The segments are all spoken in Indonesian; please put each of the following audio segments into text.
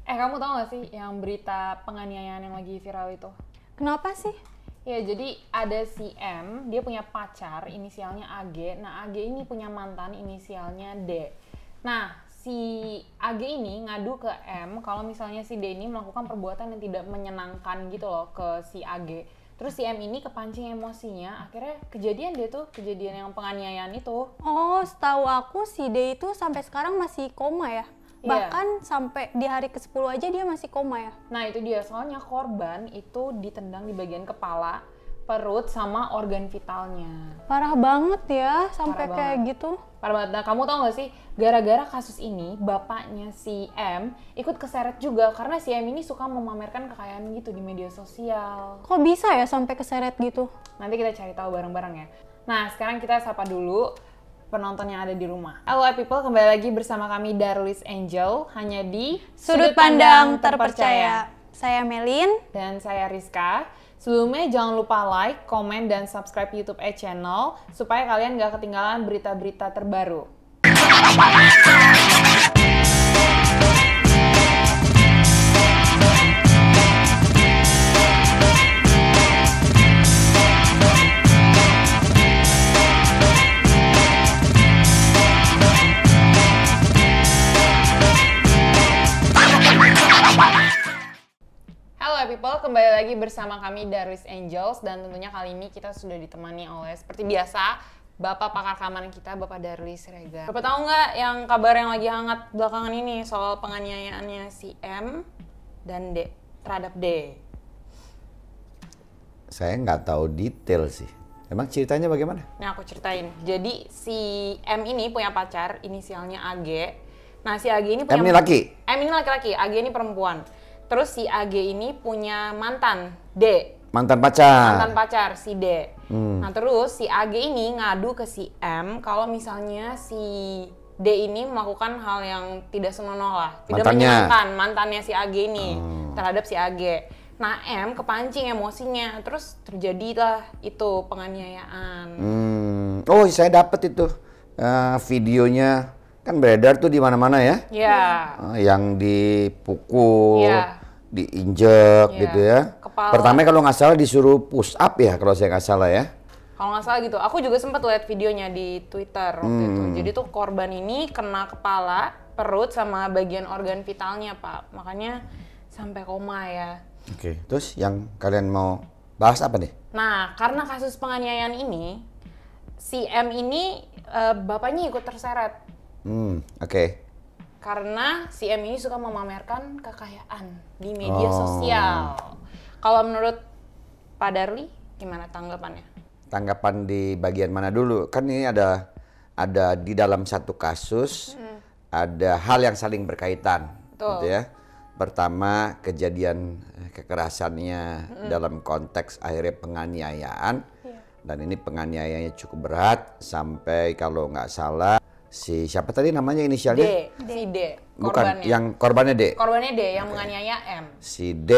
Kamu tahu gak sih yang berita penganiayaan yang lagi viral itu? Kenapa sih? Ya, jadi ada si M, dia punya pacar inisialnya AG. Nah, AG ini punya mantan inisialnya D. Nah, si AG ini ngadu ke M kalau misalnya si D ini melakukan perbuatan yang tidak menyenangkan gitu loh ke si AG. Terus si M ini kepancing emosinya, akhirnya kejadian yang penganiayaan itu. Oh, setahu aku si D itu sampai sekarang masih koma ya? Iya. Bahkan sampai di hari ke-10 aja dia masih koma ya? Nah itu dia, soalnya korban itu ditendang di bagian kepala, perut, sama organ vitalnya. Parah banget ya, sampai Parah kayak banget. gitu. Parah banget. Nah kamu tau gak sih, gara-gara kasus ini, bapaknya si M ikut keseret juga karena si M ini suka memamerkan kekayaan gitu di media sosial. Kok bisa ya sampai keseret gitu? Nanti kita cari tahu bareng-bareng ya. Nah sekarang kita sapa dulu penonton yang ada di rumah. Halo people, kembali lagi bersama kami Darlis Angel, hanya di Sudut Pandang Terpercaya. Saya Melin. Dan saya Rizka. Sebelumnya jangan lupa like, komen, dan subscribe YouTube channel supaya kalian gak ketinggalan berita-berita terbaru. Halo people, kembali lagi bersama kami Darlis Angels, dan tentunya kali ini kita sudah ditemani oleh seperti biasa Bapak pakar keamanan kita, Bapak Darlis Regar. Bapak tahu nggak yang kabar yang lagi hangat belakangan ini soal penganiayaannya si M dan D terhadap D? Saya nggak tahu detail sih. Emang ceritanya bagaimana? Nah aku ceritain. Jadi si M ini punya pacar inisialnya AG. Nah si AG ini punya... M ini laki? M ini laki-laki, AG ini perempuan. Terus si AG ini punya mantan, D. Mantan pacar? Mantan pacar, si D. Nah terus si AG ini ngadu ke si M kalau misalnya si D ini melakukan hal yang tidak senonoh lah. Tidak menyenangkan mantannya si AG ini terhadap si AG. Nah M kepancing emosinya, terus terjadilah itu penganiayaan. Oh saya dapat itu videonya, kan beredar tuh di mana-mana ya? Iya. Yang dipukul, Iya. diinjek gitu ya. Kepala. Pertama kalau nggak salah disuruh push up ya, kalau saya nggak salah ya. Kalau nggak salah gitu. Aku juga sempat lihat videonya di Twitter waktu itu. Jadi tuh korban ini kena kepala, perut, sama bagian organ vitalnya, Pak. Makanya sampai koma ya. Oke, terus yang kalian mau bahas apa nih? Nah, karena kasus penganiayaan ini, si M ini bapaknya ikut terseret. Oke. Karena si M ini suka memamerkan kekayaan di media sosial. Kalau menurut Pak Darli, gimana tanggapannya? Tanggapan di bagian mana dulu? Kan ini ada di dalam satu kasus, ada hal yang saling berkaitan. Betul. Gitu ya. Pertama, kejadian kekerasannya dalam konteks akhirnya penganiayaan. Dan ini penganiayaannya cukup berat, sampai kalau nggak salah si siapa tadi namanya inisialnya? D. Si D. Bukan, Korbannya. yang korbannya D. Korbannya D yang menganiaya M. Si D,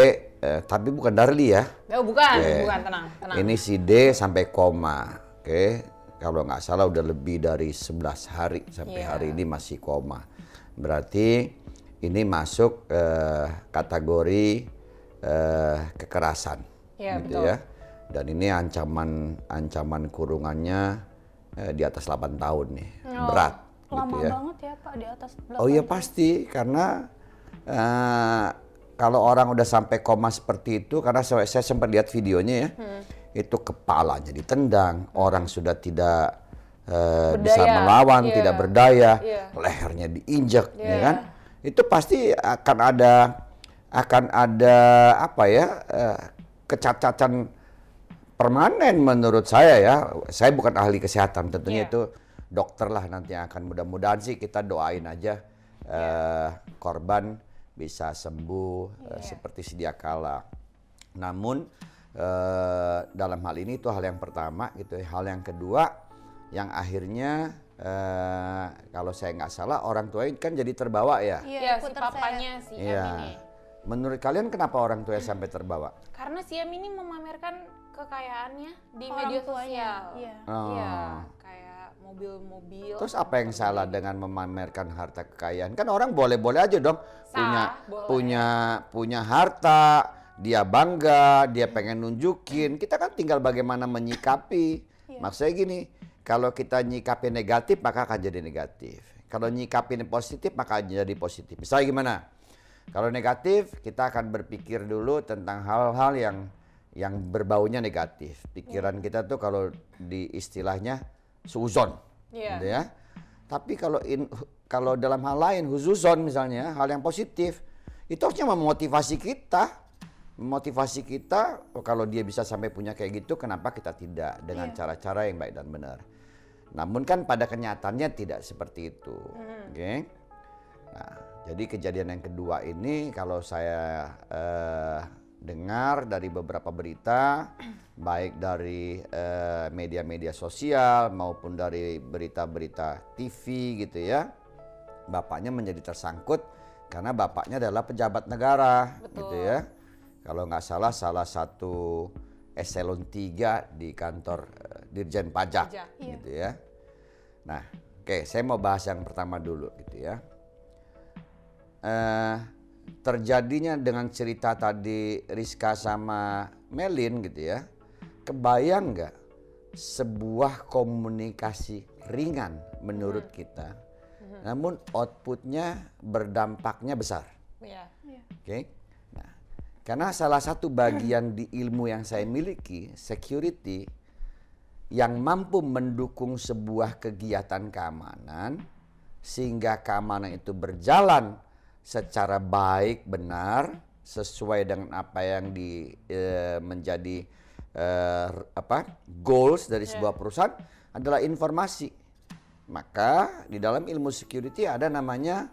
tapi bukan Darli ya. Oh, bukan, Oke. bukan, tenang. Ini si D sampai koma. Oke. Kalau nggak salah udah lebih dari 11 hari sampai hari ini masih koma. Berarti ini masuk kategori kekerasan. Iya, gitu betul. ya. Dan ini ancaman kurungannya di atas 8 tahun nih. Berat. Lama gitu ya. banget ya Pak, di atas 8 Oh iya pasti, karena kalau orang udah sampai koma seperti itu, karena saya sempat lihat videonya ya, itu kepalanya ditendang, orang sudah tidak bisa melawan, tidak berdaya, lehernya diinjak, ya kan? Itu pasti akan ada apa ya, kecacatan permanen menurut saya ya. Saya bukan ahli kesehatan, tentunya itu dokter lah nanti yang akan, mudah-mudahan sih kita doain aja korban bisa sembuh seperti sedia kala. Namun dalam hal ini itu hal yang pertama gitu ya. Hal yang kedua yang akhirnya kalau saya nggak salah orang tua kan jadi terbawa ya. Iya, ikut si papanya si M ini. Menurut kalian kenapa orang tuanya sampai terbawa? Karena si M ini memamerkan kekayaannya di Orang media tuanya, sosial. iya. Iya, kayak mobil-mobil. Terus apa yang salah dengan memamerkan harta kekayaan? Kan orang boleh-boleh aja dong punya harta, dia bangga, dia pengen nunjukin. Kita kan tinggal bagaimana menyikapi. Maksudnya gini, kalau kita nyikapi negatif maka akan jadi negatif. Kalau nyikapi positif maka akan jadi positif. Misalnya gimana? Kalau negatif kita akan berpikir dulu tentang hal-hal yang berbaunya negatif. Pikiran kita tuh kalau di istilahnya suuzon, gitu ya. Tapi kalau dalam hal lain huzuzon misalnya, hal yang positif, itu harusnya memotivasi kita. Memotivasi kita, kalau dia bisa sampai punya kayak gitu, kenapa kita tidak dengan cara-cara yang baik dan benar. Namun kan pada kenyataannya tidak seperti itu, oke? Nah, jadi kejadian yang kedua ini kalau saya dengar dari beberapa berita, baik dari media-media sosial maupun dari berita-berita TV gitu ya, bapaknya menjadi tersangkut karena bapaknya adalah pejabat negara. Betul. Gitu ya. Kalau nggak salah satu eselon 3 di kantor Dirjen Pajak gitu ya. Nah, oke, saya mau bahas yang pertama dulu gitu ya. Terjadinya dengan cerita tadi Rizka sama Melin gitu ya, kebayang nggak sebuah komunikasi ringan menurut kita, namun outputnya berdampaknya besar. Oke. Nah, karena salah satu bagian di ilmu yang saya miliki, security, yang mampu mendukung sebuah kegiatan keamanan sehingga keamanan itu berjalan secara baik, benar, sesuai dengan apa yang menjadi goals dari sebuah perusahaan adalah informasi. Maka di dalam ilmu security ada namanya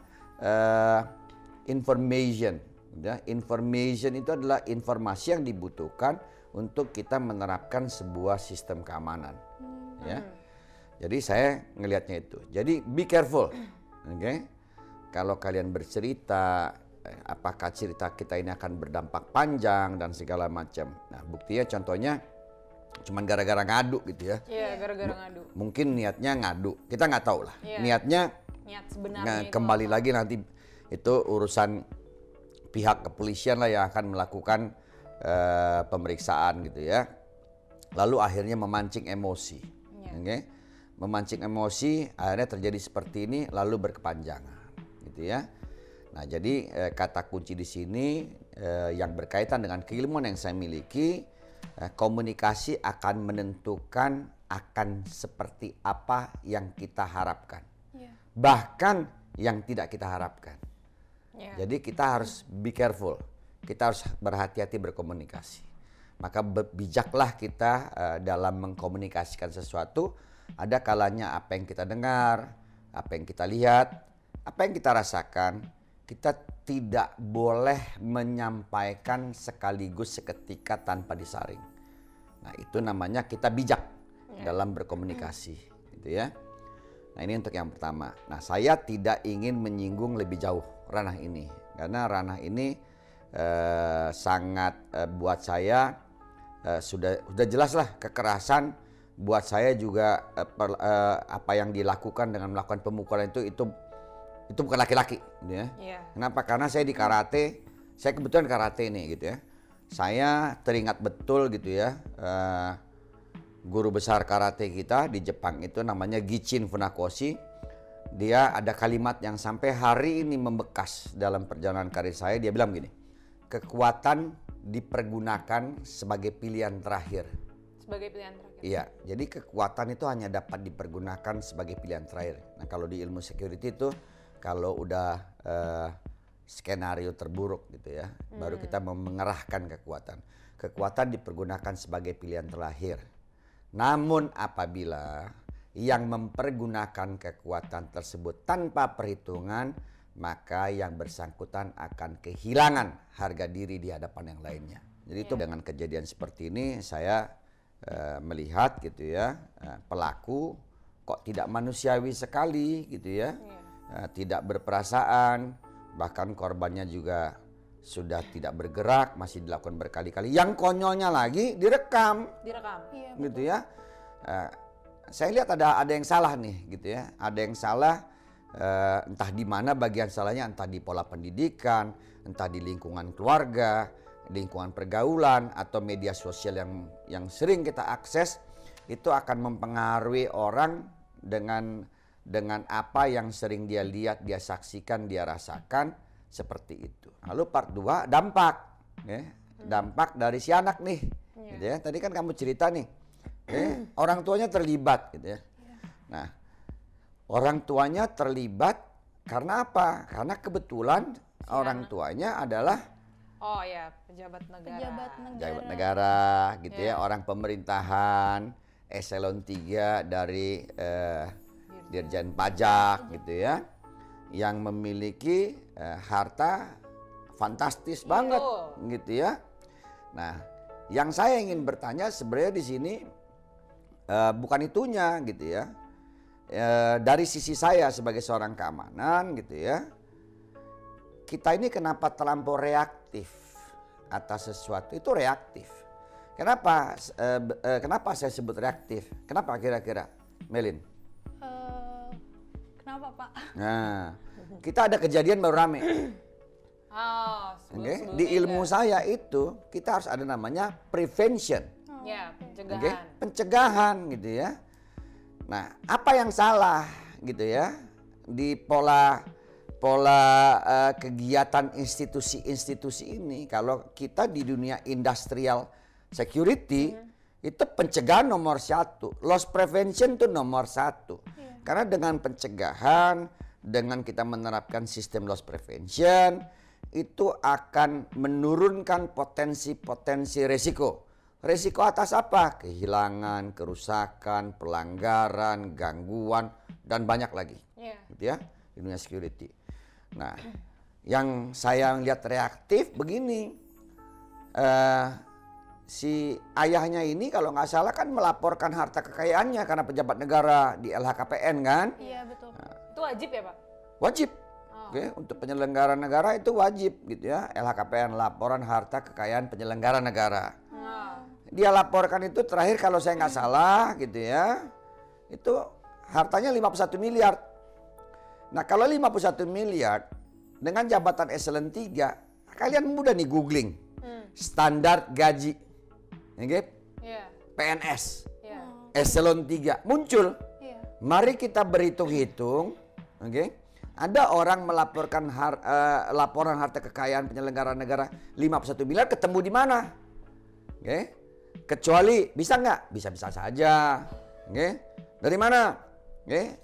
information. Ya, information itu adalah informasi yang dibutuhkan untuk kita menerapkan sebuah sistem keamanan. Ya, jadi saya ngelihatnya itu. Jadi be careful, oke? Kalau kalian bercerita, apakah cerita kita ini akan berdampak panjang dan segala macam. Nah, buktinya contohnya cuman gara-gara ngadu gitu ya. Iya, gara-gara ngadu. Mungkin niatnya ngadu, kita nggak tahu lah. Niat sebenarnya kembali lagi nanti itu urusan pihak kepolisian lah yang akan melakukan pemeriksaan gitu ya. Lalu akhirnya memancing emosi, okay? Memancing emosi akhirnya terjadi seperti ini lalu berkepanjangan, gitu ya. Nah, jadi kata kunci di sini yang berkaitan dengan keilmuan yang saya miliki, komunikasi akan menentukan akan seperti apa yang kita harapkan, bahkan yang tidak kita harapkan. Jadi kita harus be careful, kita harus berhati-hati berkomunikasi. Maka bijaklah kita dalam mengkomunikasikan sesuatu. Ada kalanya apa yang kita dengar, apa yang kita lihat, apa yang kita rasakan, kita tidak boleh menyampaikan sekaligus seketika tanpa disaring. Nah, itu namanya kita bijak dalam berkomunikasi, gitu ya. Nah, ini untuk yang pertama. Nah, saya tidak ingin menyinggung lebih jauh ranah ini, karena ranah ini sangat buat saya sudah jelas lah kekerasan. Buat saya juga apa yang dilakukan dengan melakukan pemukulan itu bukan laki-laki, gitu ya. Kenapa? Karena saya di karate, saya kebetulan karate nih, gitu ya. Saya teringat betul gitu ya, guru besar karate kita di Jepang itu namanya Gichin Funakoshi. Dia ada kalimat yang sampai hari ini membekas dalam perjalanan karir saya. Dia bilang gini, kekuatan dipergunakan sebagai pilihan terakhir. Sebagai pilihan terakhir? Iya, jadi kekuatan itu hanya dapat dipergunakan sebagai pilihan terakhir. Nah, kalau di ilmu security itu, kalau udah skenario terburuk gitu ya, baru kita mengerahkan kekuatan. Kekuatan dipergunakan sebagai pilihan terakhir. Namun apabila yang mempergunakan kekuatan tersebut tanpa perhitungan, maka yang bersangkutan akan kehilangan harga diri di hadapan yang lainnya. Jadi itu dengan kejadian seperti ini saya melihat gitu ya, pelaku kok tidak manusiawi sekali gitu ya, tidak berperasaan, bahkan korbannya juga sudah tidak bergerak, masih dilakukan berkali-kali. Yang konyolnya lagi direkam, Iya, gitu ya. saya lihat ada yang salah nih gitu ya. Ada yang salah, entah di mana bagian salahnya, entah di pola pendidikan, entah di lingkungan keluarga, lingkungan pergaulan, atau media sosial yang sering kita akses, itu akan mempengaruhi orang dengan apa yang sering dia lihat, dia saksikan, dia rasakan, seperti itu. Lalu part 2, dampak. Dampak dari si anak nih. Gitu ya. Tadi kan kamu cerita nih, orang tuanya terlibat gitu ya. Nah, orang tuanya terlibat karena apa? Karena kebetulan orang tuanya adalah pejabat negara. Pejabat negara gitu ya, orang pemerintahan, eselon 3 dari Dirjen Pajak gitu ya, yang memiliki harta fantastis banget gitu ya. Nah, yang saya ingin bertanya sebenarnya di sini bukan itunya gitu ya. Dari sisi saya sebagai seorang keamanan gitu ya, kita ini kenapa terlampau reaktif atas sesuatu? Itu reaktif. Kenapa? Kenapa saya sebut reaktif? Kenapa kira-kira, Melin? Kenapa, Pak? Nah, kita ada kejadian baru rame. Di ilmu saya itu kita harus ada namanya prevention. Pencegahan. Pencegahan gitu ya. Nah, apa yang salah gitu ya di pola kegiatan institusi-institusi ini? Kalau kita di dunia industrial security, itu pencegahan nomor 1, loss prevention itu nomor 1. Karena dengan pencegahan, dengan kita menerapkan sistem loss prevention, itu akan menurunkan potensi-potensi resiko. Resiko atas apa? Kehilangan, kerusakan, pelanggaran, gangguan, dan banyak lagi. Gitu ya, di dunia security. Nah, yang saya lihat reaktif begini. Si ayahnya ini kalau nggak salah kan melaporkan harta kekayaannya karena pejabat negara di LHKPN kan? Iya, betul. Itu wajib ya, Pak? Wajib. Oke, untuk penyelenggara negara itu wajib gitu ya. LHKPN, laporan harta kekayaan penyelenggara negara. Dia laporkan itu terakhir kalau saya nggak salah gitu ya, itu hartanya 51 miliar. Nah, kalau 51 miliar dengan jabatan eselon 3, kalian mudah nih googling standar gaji PNS eselon 3 muncul. Mari kita berhitung-hitung, ada orang melaporkan laporan harta kekayaan penyelenggara negara 51 miliar, ketemu di mana? Kecuali bisa nggak? Bisa-bisa saja. Dari mana?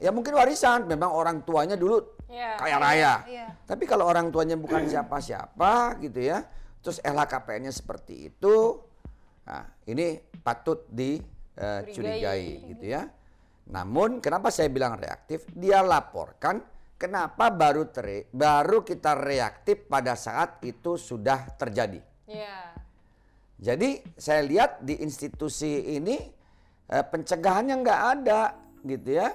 Ya mungkin warisan, memang orang tuanya dulu kaya raya. Tapi kalau orang tuanya bukan siapa-siapa gitu ya, terus LHKPN-nya seperti itu, nah ini patut dicurigai gitu ya. Namun kenapa saya bilang reaktif? Dia laporkan, kenapa baru kita reaktif pada saat itu sudah terjadi. Jadi saya lihat di institusi ini pencegahannya nggak ada gitu ya.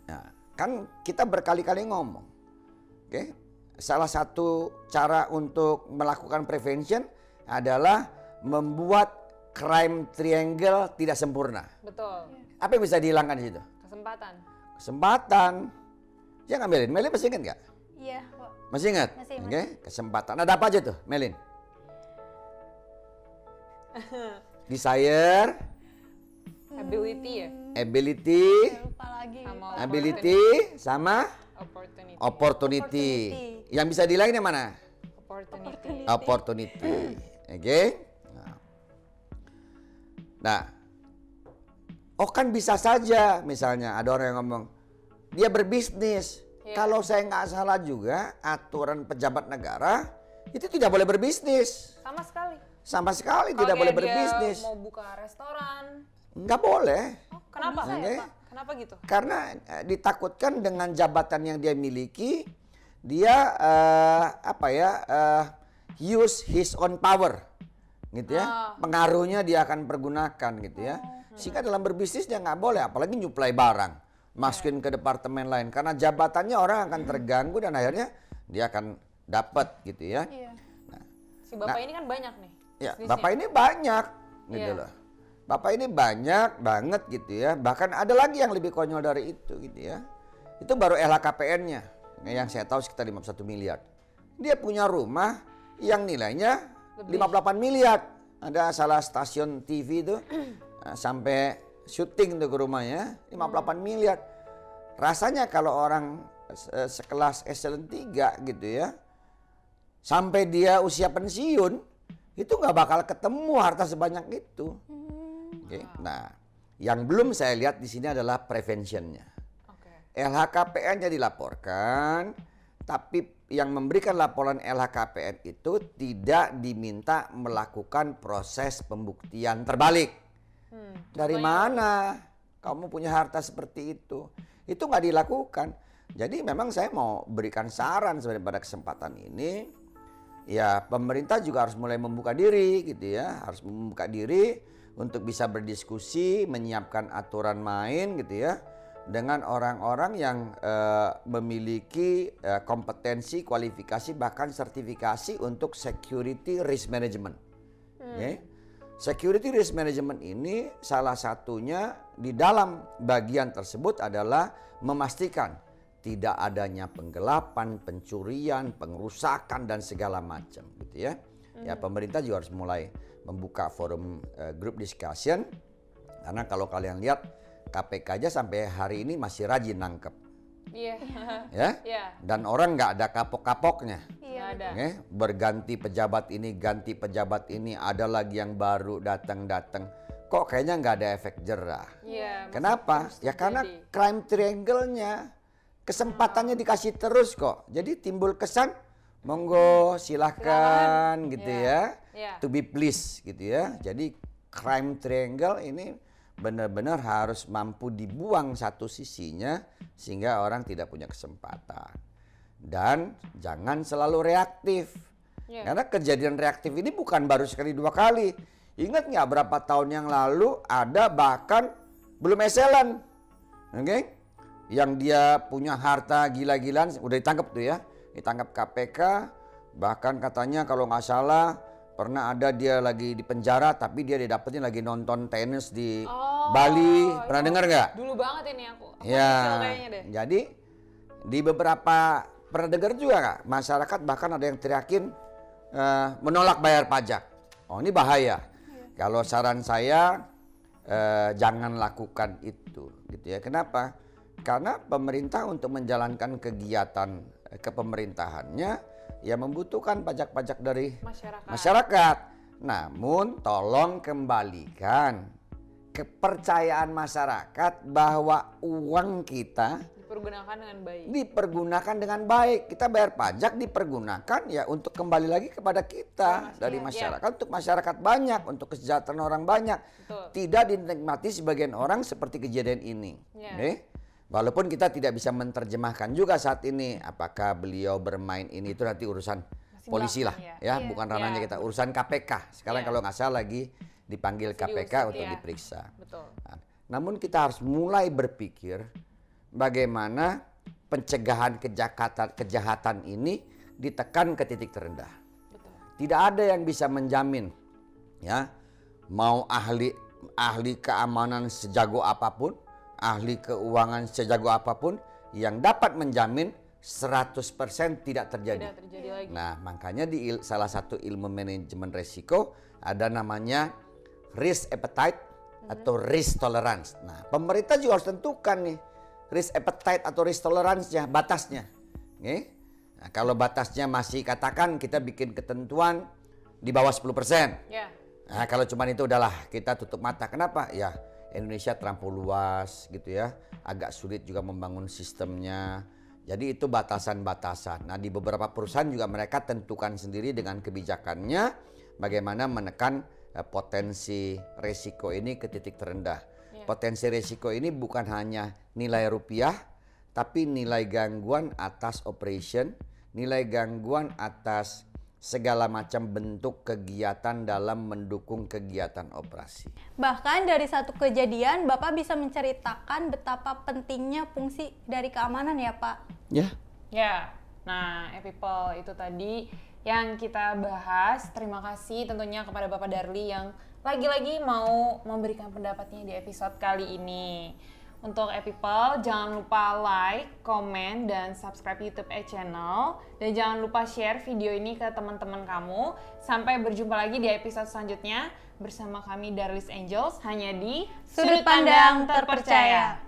Nah, kan kita berkali-kali ngomong, salah satu cara untuk melakukan prevention adalah membuat crime triangle tidak sempurna. Betul. Apa yang bisa dihilangkan di situ? Kesempatan. Ya nggak, Melin? Melin masih ingat nggak? Iya, Pak. Masih ingat? Masih. Kesempatan. Ada apa aja tuh, Melin? Desire, Ability ya? ability, Lupa lagi. ability, sama opportunity. Yang bisa dihilangin yang mana? Opportunity. Oke. Nah, oh kan bisa saja misalnya ada orang yang ngomong dia berbisnis. Kalau saya nggak salah juga aturan pejabat negara itu tidak boleh berbisnis. Sama sekali tidak boleh berbisnis. Mau buka restoran? Nggak boleh. Kenapa? Kenapa gitu? Karena ditakutkan dengan jabatan yang dia miliki, dia use his own power, gitu ya. Pengaruhnya dia akan pergunakan, gitu ya. Sehingga dalam berbisnis dia nggak boleh, apalagi nyuplai barang, masukin ke departemen lain. Karena jabatannya orang akan terganggu dan akhirnya dia akan dapat, gitu ya. Si bapak ini kan banyak nih. Ya, bapak ini banyak, gitu loh. Bapak ini banyak banget gitu ya. Bahkan ada lagi yang lebih konyol dari itu gitu ya. Itu baru LHKPN-nya yang saya tahu sekitar 51 miliar. Dia punya rumah yang nilainya 58 miliar. Ada salah stasiun TV itu sampai syuting tuh ke rumahnya 58 miliar. Rasanya kalau orang sekelas eselon 3 gitu ya, sampai dia usia pensiun itu nggak bakal ketemu harta sebanyak itu. Oke. Nah, yang belum saya lihat di sini adalah preventionnya. LHKPN-nya dilaporkan, tapi yang memberikan laporan LHKPN itu tidak diminta melakukan proses pembuktian terbalik. Dari mana kamu punya harta seperti itu? Itu nggak dilakukan. Jadi memang saya mau berikan saran sebenarnya pada kesempatan ini, ya pemerintah juga harus mulai membuka diri gitu ya, harus membuka diri untuk bisa berdiskusi, menyiapkan aturan main gitu ya, dengan orang-orang yang memiliki kompetensi, kualifikasi, bahkan sertifikasi untuk security risk management. Okay? Security risk management ini salah satunya di dalam bagian tersebut adalah memastikan tidak adanya penggelapan, pencurian, pengerusakan dan segala macam gitu ya. Ya pemerintah juga harus mulai membuka forum group discussion, karena kalau kalian lihat KPK aja sampai hari ini masih rajin nangkep. Iya. Ya? Dan orang nggak ada kapok-kapoknya. Iya, ada. Berganti pejabat ini, ganti pejabat ini, ada lagi yang baru datang-datang. Kok kayaknya nggak ada efek jerah. Iya. Kenapa? Ya karena crime triangle-nya kesempatannya dikasih terus kok. Jadi timbul kesan monggo silahkan gitu ya. To be pleased gitu ya. Jadi crime triangle ini benar-benar harus mampu dibuang satu sisinya sehingga orang tidak punya kesempatan. Dan jangan selalu reaktif. Karena kejadian reaktif ini bukan baru sekali dua kali. Ingat nggak berapa tahun yang lalu ada bahkan belum eselan. Oke? Yang dia punya harta gila-gilaan udah ditangkap tuh ya, ditangkap KPK, bahkan katanya kalau nggak salah pernah ada dia lagi di penjara tapi dia didapetin lagi nonton tenis di Bali, pernah dengar nggak? Dulu banget ini aku Ya, kayaknya deh. jadi di beberapa pernah dengar juga nggak, masyarakat bahkan ada yang teriakin menolak bayar pajak. Oh ini bahaya. Kalau saran saya jangan lakukan itu, gitu ya. Kenapa? Karena pemerintah untuk menjalankan kegiatan kepemerintahannya ya membutuhkan pajak-pajak dari masyarakat. Namun tolong kembalikan kepercayaan masyarakat bahwa uang kita dipergunakan dengan baik. Kita bayar pajak dipergunakan ya untuk kembali lagi kepada kita dari masyarakat, untuk masyarakat banyak, untuk kesejahteraan orang banyak. Tidak dinikmati sebagian orang seperti kejadian ini. Walaupun kita tidak bisa menerjemahkan juga saat ini apakah beliau bermain ini itu nanti urusan polisi lah ya, bukan ranahnya kita, urusan KPK. Sekarang kalau nggak salah lagi dipanggil KPK untuk diperiksa. Nah, namun kita harus mulai berpikir bagaimana pencegahan kejahatan ini ditekan ke titik terendah. Tidak ada yang bisa menjamin ya, mau ahli keamanan sejago apapun, ahli keuangan sejago apapun, yang dapat menjamin 100% tidak terjadi. Lagi. Nah, makanya di salah satu ilmu manajemen risiko ada namanya risk appetite atau risk tolerance. Nah, pemerintah juga harus tentukan nih risk appetite atau risk tolerance-nya, batasnya. Nah, kalau batasnya masih katakan kita bikin ketentuan di bawah 10%. Nah, kalau cuma itu udahlah kita tutup mata. Kenapa? Ya Indonesia terlampau luas gitu ya, agak sulit juga membangun sistemnya. Jadi itu batasan-batasan. Nah di beberapa perusahaan juga mereka tentukan sendiri dengan kebijakannya bagaimana menekan potensi resiko ini ke titik terendah. Potensi resiko ini bukan hanya nilai rupiah, tapi nilai gangguan atas operation, nilai gangguan atas segala macam bentuk kegiatan dalam mendukung kegiatan operasi. Bahkan dari satu kejadian, Bapak bisa menceritakan betapa pentingnya fungsi dari keamanan ya Pak? Ya. Ya, nah people itu tadi yang kita bahas. Terima kasih tentunya kepada Bapak Darli yang lagi-lagi mau memberikan pendapatnya di episode kali ini. Untuk people, jangan lupa like, comment, dan subscribe YouTube channel. Dan jangan lupa share video ini ke teman-teman kamu. Sampai berjumpa lagi di episode selanjutnya bersama kami Darlis Angels hanya di Sudut Pandang Terpercaya.